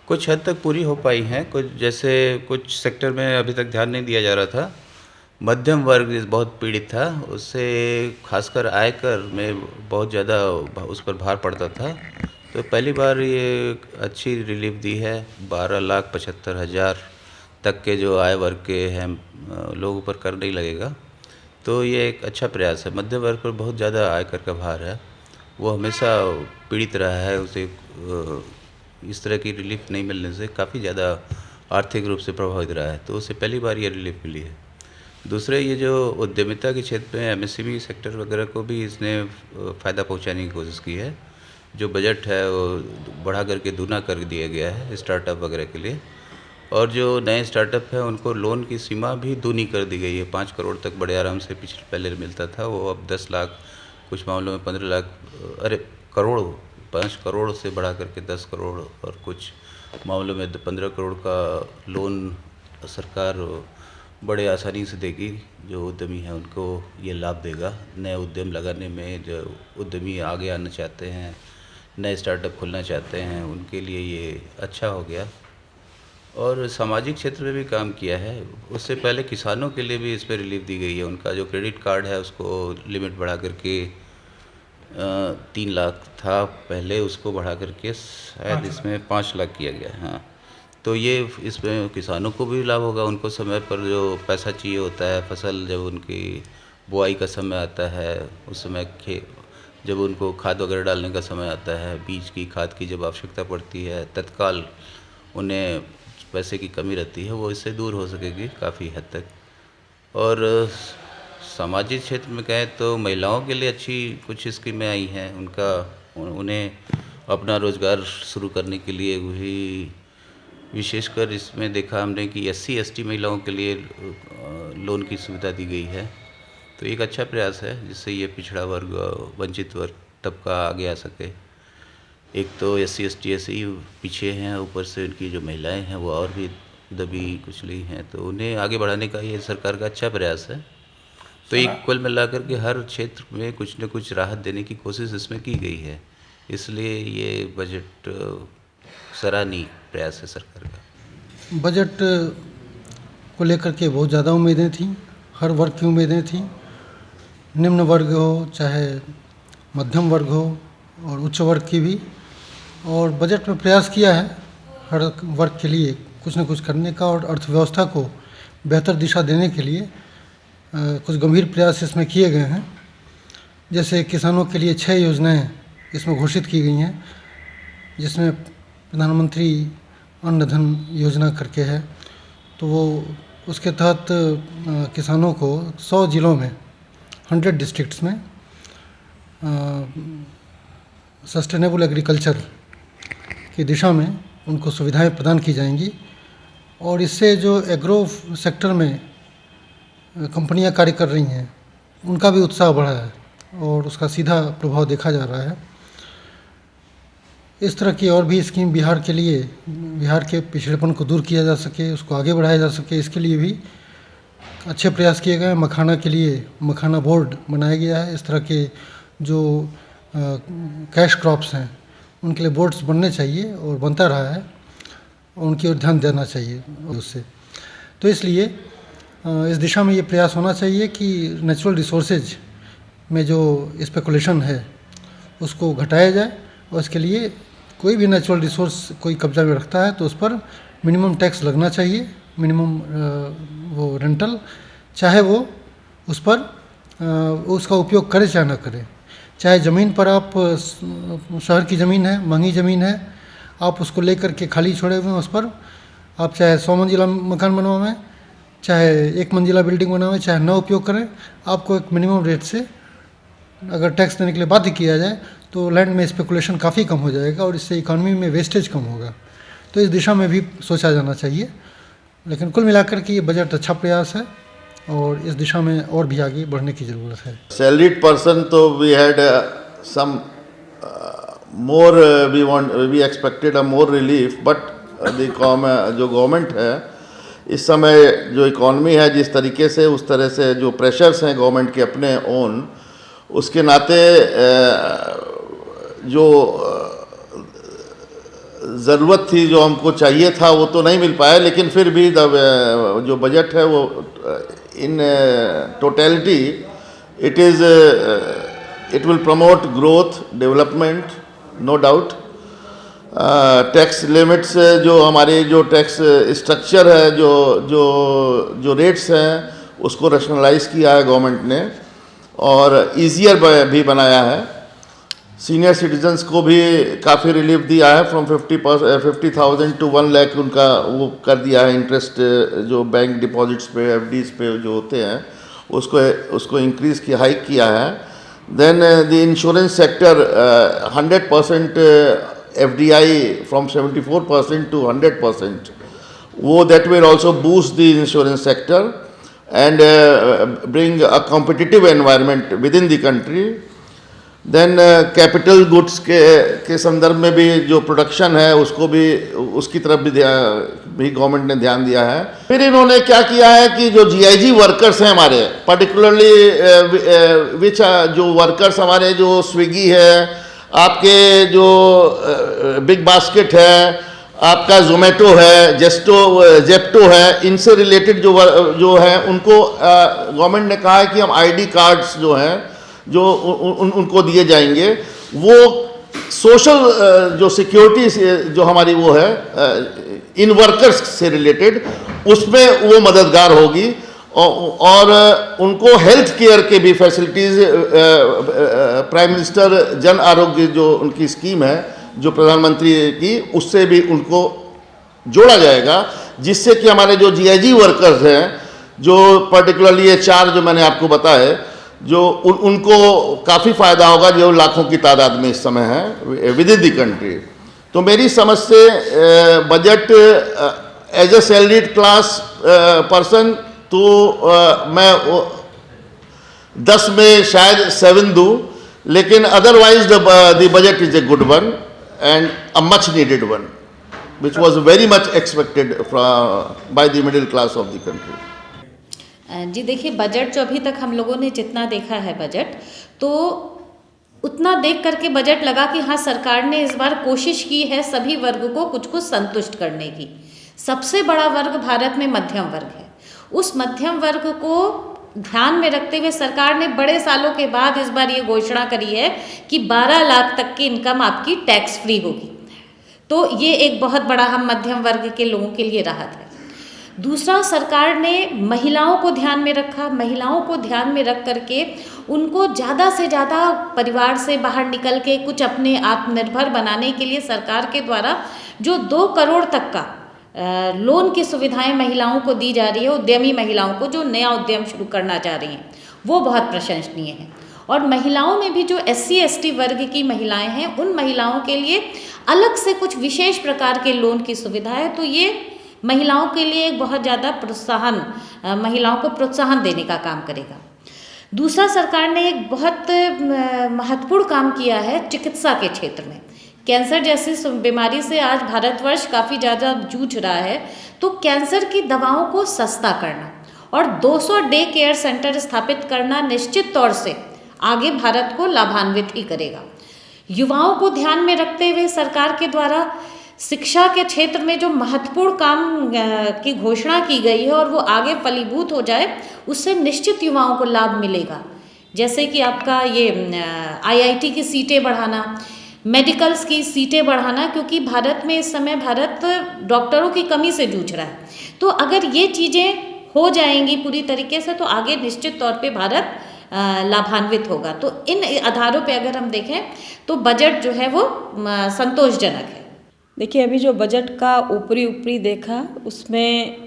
कुछ हद तक पूरी हो पाई हैं, कुछ जैसे कुछ सेक्टर में अभी तक ध्यान नहीं दिया जा रहा था। मध्यम वर्ग बहुत पीड़ित था, उससे खासकर आयकर में बहुत ज़्यादा उस पर भार पड़ता था। तो पहली बार ये अच्छी रिलीफ दी है। 12,75,000 तक के जो आय वर्ग के हैं लोगों पर कर नहीं लगेगा, तो ये एक अच्छा प्रयास है। मध्यम वर्ग पर बहुत ज़्यादा आयकर का भार है, वो हमेशा पीड़ित रहा है। उसे इस तरह की रिलीफ नहीं मिलने से काफ़ी ज़्यादा आर्थिक रूप से प्रभावित रहा है, तो उसे पहली बार ये रिलीफ मिली है। दूसरे, ये जो उद्यमिता के क्षेत्र में एमएसएमई सेक्टर वगैरह को भी इसने फ़ायदा पहुंचाने की कोशिश की है। जो बजट है वो बढ़ा करके दूना कर दिया गया है स्टार्टअप वगैरह के लिए, और जो नए स्टार्टअप हैं उनको लोन की सीमा भी दूनी कर दी गई है। 5 करोड़ तक बड़े आराम से पहले मिलता था, वो अब 10 लाख, कुछ मामलों में 15 लाख, अरे करोड़, 5 करोड़ से बढ़ा करके 10 करोड़, और कुछ मामलों में 15 करोड़ का लोन सरकार बड़े आसानी से देगी। जो उद्यमी हैं उनको ये लाभ देगा। नए उद्यम लगाने में जो उद्यमी आगे आना चाहते हैं, नए स्टार्टअप खोलना चाहते हैं, उनके लिए ये अच्छा हो गया। और सामाजिक क्षेत्र में भी काम किया है। उससे पहले किसानों के लिए भी इस पर रिलीफ दी गई है। उनका जो क्रेडिट कार्ड है उसको लिमिट बढ़ा करके 3 लाख था पहले, उसको बढ़ा करके शायद इसमें 5 लाख किया गया है। हाँ, तो ये इसमें किसानों को भी लाभ होगा। उनको समय पर जो पैसा चाहिए होता है, फसल जब उनकी बुआई का समय आता है, उस समय जब उनको खाद वगैरह डालने का समय आता है, बीज की खाद की जब आवश्यकता पड़ती है, तत्काल उन्हें पैसे की कमी रहती है, वो इससे दूर हो सकेगी काफ़ी हद तक। और सामाजिक क्षेत्र में कहें तो महिलाओं के लिए अच्छी कुछ स्कीमें आई हैं। उन्हें अपना रोज़गार शुरू करने के लिए भी, विशेषकर इसमें देखा हमने कि एससी एसटी महिलाओं के लिए लोन की सुविधा दी गई है। तो एक अच्छा प्रयास है जिससे ये पिछड़ा वर्ग, वंचित वर्ग तबका आगे आ सके। एक तो एससी एसटी ऐसे ही पीछे हैं, ऊपर से उनकी जो महिलाएं हैं वो और भी दबी कुचली हैं, तो उन्हें आगे बढ़ाने का ये सरकार का अच्छा प्रयास है। तो एक कुल मिलाकर के हर क्षेत्र में कुछ न कुछ राहत देने की कोशिश इसमें की गई है, इसलिए ये बजट सराहनीय प्रयास है सरकार का। बजट को लेकर के बहुत ज़्यादा उम्मीदें थीं, हर वर्ग की उम्मीदें थीं, निम्न वर्ग हो चाहे मध्यम वर्ग हो और उच्च वर्ग की भी। और बजट में प्रयास किया है हर वर्ग के लिए कुछ न कुछ करने का, और अर्थव्यवस्था को बेहतर दिशा देने के लिए कुछ गंभीर प्रयास इसमें किए गए हैं। जैसे किसानों के लिए 6 योजनाएं इसमें घोषित की गई हैं, जिसमें प्रधानमंत्री अन्न धन योजना करके है, तो वो उसके तहत किसानों को 100 ज़िलों में, 100 डिस्ट्रिक्ट्स में सस्टेनेबल एग्रीकल्चर की दिशा में उनको सुविधाएं प्रदान की जाएंगी। और इससे जो एग्रो सेक्टर में कंपनियां कार्य कर रही हैं उनका भी उत्साह बढ़ा है और उसका सीधा प्रभाव देखा जा रहा है। इस तरह की और भी स्कीम बिहार के लिए, बिहार के पिछड़ेपन को दूर किया जा सके, उसको आगे बढ़ाया जा सके, इसके लिए भी अच्छे प्रयास किए गए हैं। मखाना के लिए मखाना बोर्ड बनाया गया है। इस तरह के जो कैश क्रॉप्स हैं उनके लिए बोर्ड्स बनने चाहिए और बनता रहा है, और उनकी ओर ध्यान देना चाहिए उससे। तो इसलिए इस दिशा में ये प्रयास होना चाहिए कि नेचुरल रिसोर्सेज में जो स्पेकुलेशन है उसको घटाया जाए, और इसके लिए कोई भी नेचुरल रिसोर्स कोई कब्जा में रखता है तो उस पर मिनिमम टैक्स लगना चाहिए, मिनिमम वो रेंटल, चाहे वो उस पर उसका उपयोग करे चाहे ना करे। चाहे ज़मीन पर आप, शहर की ज़मीन है, महंगी ज़मीन है, आप उसको लेकर के खाली छोड़े हुए हैं, उस पर आप चाहे 100 मंजिला मकान बनवाएं, चाहे 1 मंजिला बिल्डिंग बनावें, चाहे न उपयोग करें, आपको एक मिनिमम रेट से अगर टैक्स देने के लिए बाध्य किया जाए तो लैंड में स्पेकुलेशन काफ़ी कम हो जाएगा और इससे इकॉनमी में वेस्टेज कम होगा। तो इस दिशा में भी सोचा जाना चाहिए। लेकिन कुल मिलाकर के ये बजट अच्छा प्रयास है और इस दिशा में और भी आगे बढ़ने की ज़रूरत है। सैलरीड पर्सन तो we had some more, we expected a more relief, but जो गवर्नमेंट है इस समय, जो इकॉनमी है जिस तरीके से, उस तरह से जो प्रेशर्स हैं गवर्नमेंट के अपने ओन, उसके नाते जो ज़रूरत थी, जो हमको चाहिए था, वो तो नहीं मिल पाया, लेकिन फिर भी जो बजट है वो in totality it will promote growth development, no doubt. Tax limits, जो हमारे जो टैक्स स्ट्रक्चर है, जो रेट्स हैं, उसको रैशनलाइज किया है गवर्नमेंट ने और ईजियर भी बनाया है। सीनियर सिटीजन्स को भी काफ़ी रिलीफ दिया है, फ्रॉम 50,000 टू 1 लाख उनका वो कर दिया है। इंटरेस्ट जो बैंक डिपॉजिट्स पे, एफडीज पे जो होते हैं, उसको इंक्रीज़ की हाइक किया है। Then the insurance sector 100% FDI from 74% to 100%, वो that will also boost the insurance sector and bring a competitive environment with in the country. Then capital goods के संदर्भ में भी जो प्रोडक्शन है, उसको भी, उसकी तरफ भी गवर्नमेंट ने ध्यान दिया है। फिर इन्होंने क्या किया है कि जो GIG वर्कर्स हैं हमारे, पर्टिकुलरली विच जो वर्कर्स हमारे, जो स्विगी है, आपके जो बिग बास्केट है, आपका जोमेटो है, जेप्टो है, इनसे रिलेटेड जो है, उनको गवर्नमेंट ने कहा है कि हम ID कार्ड्स जो हैं, जो उनको दिए जाएंगे। वो सोशल जो सिक्योरिटी जो हमारी वो है इन वर्कर्स से रिलेटेड, उसमें वो मददगार होगी और उनको हेल्थ केयर के भी facilities, prime minister Jan Arogya जो उनकी स्कीम है, जो प्रधानमंत्री की, उससे भी उनको जोड़ा जाएगा, जिससे कि हमारे जो GIG वर्कर्स हैं, जो पर्टिकुलरली ये 4 जो मैंने आपको बताए, जो उनको काफ़ी फ़ायदा होगा, जो लाखों की तादाद में इस समय है विद इन द कंट्री। तो मेरी समझ से budget as a salaried class person, तो मैं 10 में शायद 7 दूँ, लेकिन otherwise the budget is a good one and a much needed one, which was very much expected by the middle class of the country. जी देखिए, बजट जो अभी तक हम लोगों ने जितना देखा है बजट, तो उतना देख करके बजट लगा कि हाँ, सरकार ने इस बार कोशिश की है सभी वर्ग को कुछ संतुष्ट करने की। सबसे बड़ा वर्ग भारत में मध्यम वर्ग है। उस मध्यम वर्ग को ध्यान में रखते हुए सरकार ने बड़े सालों के बाद इस बार ये घोषणा करी है कि 12 लाख तक की इनकम आपकी टैक्स फ्री होगी। तो ये एक बहुत बड़ा हम मध्यम वर्ग के लोगों के लिए राहत है। दूसरा, सरकार ने महिलाओं को ध्यान में रखा। महिलाओं को ध्यान में रख करके उनको ज़्यादा से ज़्यादा परिवार से बाहर निकल के कुछ अपने आत्मनिर्भर बनाने के लिए सरकार के द्वारा जो 2 करोड़ तक का लोन की सुविधाएं महिलाओं को दी जा रही है, उद्यमी महिलाओं को जो नया उद्यम शुरू करना चाह रही हैं, वो बहुत प्रशंसनीय है। और महिलाओं में भी जो SC ST वर्ग की महिलाएं हैं, उन महिलाओं के लिए अलग से कुछ विशेष प्रकार के लोन की सुविधा है। तो ये महिलाओं के लिए एक बहुत ज़्यादा प्रोत्साहन, महिलाओं को प्रोत्साहन देने का काम करेगा। दूसरा, सरकार ने एक बहुत महत्वपूर्ण काम किया है चिकित्सा के क्षेत्र में। कैंसर जैसी बीमारी से आज भारतवर्ष काफ़ी ज़्यादा जूझ रहा है, तो कैंसर की दवाओं को सस्ता करना और 200 डे केयर सेंटर स्थापित करना निश्चित तौर से आगे भारत को लाभान्वित ही करेगा। युवाओं को ध्यान में रखते हुए सरकार के द्वारा शिक्षा के क्षेत्र में जो महत्वपूर्ण काम की घोषणा की गई है और वो आगे फलीभूत हो जाए, उससे निश्चित युवाओं को लाभ मिलेगा। जैसे कि आपका ये IIT की सीटें बढ़ाना, मेडिकल्स की सीटें बढ़ाना, क्योंकि भारत में इस समय भारत डॉक्टरों की कमी से जूझ रहा है। तो अगर ये चीज़ें हो जाएंगी पूरी तरीके से, तो आगे निश्चित तौर पे भारत लाभान्वित होगा। तो इन आधारों पे अगर हम देखें तो बजट जो है वो संतोषजनक है। देखिए, अभी जो बजट का ऊपरी देखा, उसमें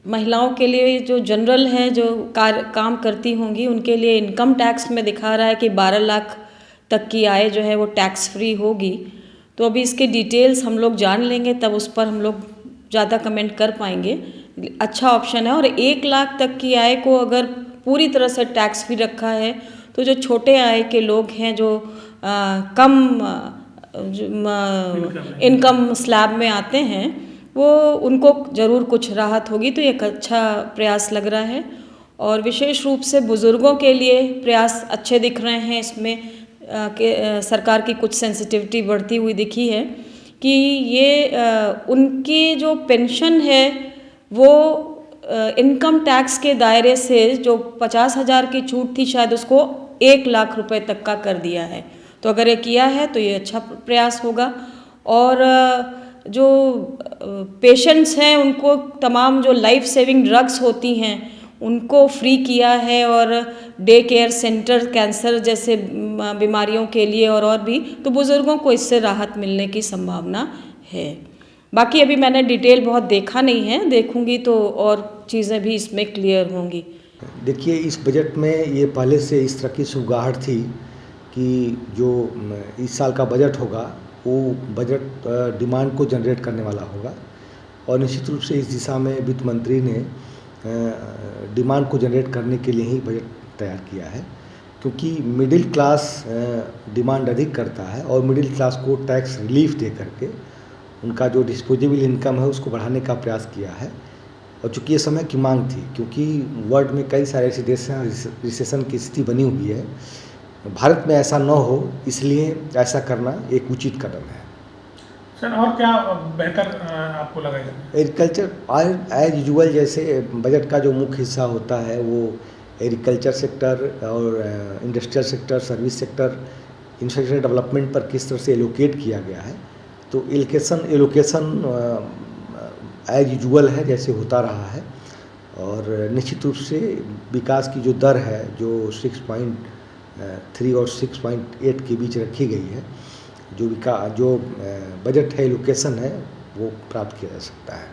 महिलाओं के लिए जो जनरल हैं, जो काम करती होंगी, उनके लिए इनकम टैक्स में दिखा रहा है कि 12 लाख तक की आय जो है वो टैक्स फ्री होगी। तो अभी इसके डिटेल्स हम लोग जान लेंगे, तब उस पर हम लोग ज़्यादा कमेंट कर पाएंगे। अच्छा ऑप्शन है। और 1 लाख तक की आय को अगर पूरी तरह से टैक्स फ्री रखा है, तो जो छोटे आय के लोग हैं, जो कम इनकम स्लैब में आते हैं, वो उनको ज़रूर कुछ राहत होगी। तो एक अच्छा प्रयास लग रहा है। और विशेष रूप से बुज़ुर्गों के लिए प्रयास अच्छे दिख रहे हैं। इसमें सरकार की कुछ सेंसिटिविटी बढ़ती हुई दिखी है कि ये उनकी जो पेंशन है वो इनकम टैक्स के दायरे से जो 50,000 की छूट थी शायद उसको 1 लाख रुपए तक का कर दिया है। तो अगर ये किया है तो ये अच्छा प्रयास होगा। और जो पेशेंट्स हैं उनको तमाम जो लाइफ सेविंग ड्रग्स होती हैं उनको फ्री किया है, और डे केयर सेंटर कैंसर जैसे बीमारियों के लिए और भी, तो बुज़ुर्गों को इससे राहत मिलने की संभावना है। बाकी अभी मैंने डिटेल बहुत देखा नहीं है, देखूंगी तो और चीज़ें भी इसमें क्लियर होंगी। देखिए, इस बजट में ये पहले से इस तरह की सुगाहट थी कि जो इस साल का बजट होगा वो बजट डिमांड को जनरेट करने वाला होगा, और निश्चित रूप से इस दिशा में वित्त मंत्री ने डिमांड को जनरेट करने के लिए ही बजट तैयार किया है, क्योंकि मिडिल क्लास डिमांड अधिक करता है और मिडिल क्लास को टैक्स रिलीफ दे करके उनका जो डिस्पोजेबल इनकम है उसको बढ़ाने का प्रयास किया है। और चूँकि ये समय की मांग थी, क्योंकि वर्ल्ड में कई सारे ऐसे देश हैं रिसेशन की स्थिति बनी हुई है, भारत में ऐसा न हो इसलिए ऐसा करना एक उचित कदम है। सर, और क्या बेहतर आपको लगा? एग्रीकल्चर एज यूजुअल, जैसे बजट का जो मुख्य हिस्सा होता है वो एग्रीकल्चर सेक्टर और industrial sector, service sector, infrastructure development पर किस तरह से एलोकेट किया गया है, तो एलोकेशन एज यूजुअल है जैसे होता रहा है। और निश्चित रूप से विकास की जो दर है जो 6.3 और 6.8 के बीच रखी गई है, जो बजट है एलोकेशन है वो प्राप्त किया जा सकता है।